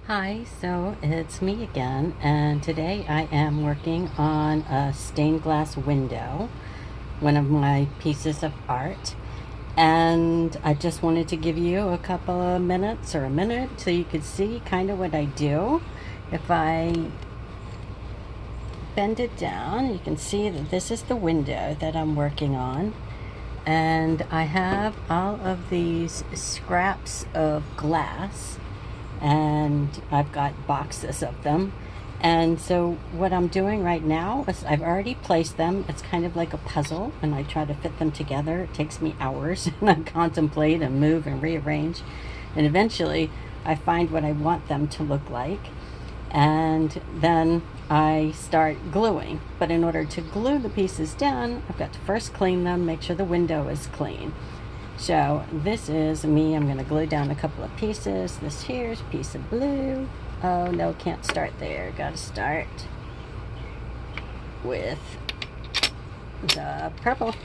Hi, so it's me again, and today I am working on a stained glass window, one of my pieces of art, and I just wanted to give you a couple of minutes or a minute so you could see kind of what I do. If I bend it down, you can see that this is the window that I'm working on, and I have all of these scraps of glass and I've got boxes of them. And so what I'm doing right now is I've already placed them. It's kind of like a puzzle, and I try to fit them together. It takes me hours, and I contemplate and move and rearrange, and eventually I find what I want them to look like, and then I start gluing. But in order to glue the pieces down, I've got to first clean them, make sure the window is clean. So this is me. I'm going to glue down a couple of pieces. This here's a piece of blue. Oh no, can't start there. Got to start with the purple.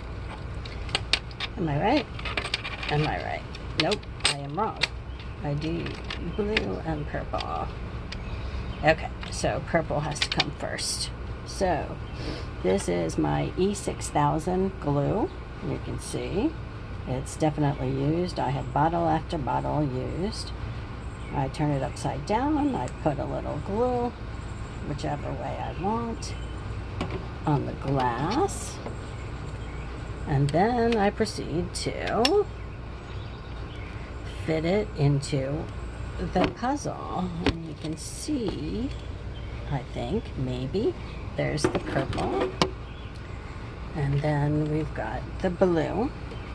Am I right? Am I right? Nope, I am wrong. I do blue and purple. Okay, so purple has to come first. So this is my E6000 glue. You can see it's definitely used. I have bottle after bottle used. I turn it upside down. I put a little glue, whichever way I want, on the glass. And then I proceed to fit it into the puzzle. And you can see, I think, maybe, there's the purple. And then we've got the blue.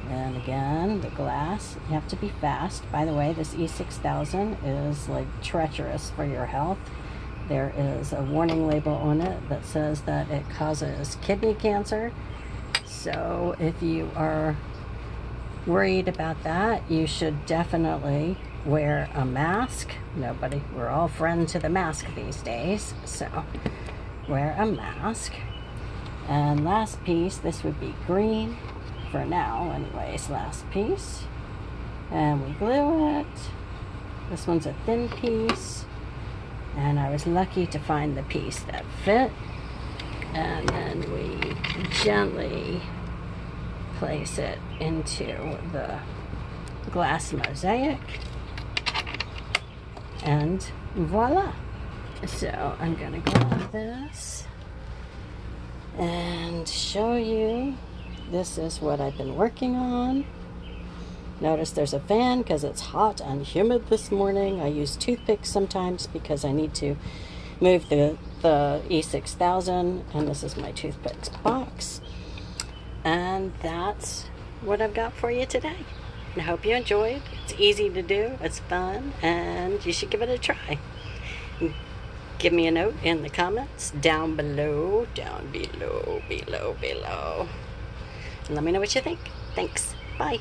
And again, the glass, you have to be fast. By the way, this E6000 is like treacherous for your health. There is a warning label on it that says that it causes kidney cancer. So if you are worried about that, you should definitely wear a mask. We're all friends to the mask these days. So wear a mask. And last piece, this would be green. For now, anyways, last piece, and we glue it. This one's a thin piece, and I was lucky to find the piece that fit, and then we gently place it into the glass mosaic, and voila. So I'm gonna grab this and show you. This is what I've been working on. Notice there's a fan because it's hot and humid this morning. I use toothpicks sometimes because I need to move the E6000, and this is my toothpicks box. And that's what I've got for you today. I hope you enjoyed. It's easy to do, it's fun, and you should give it a try. Give me a note in the comments down below, below. And let me know what you think. Thanks. Bye.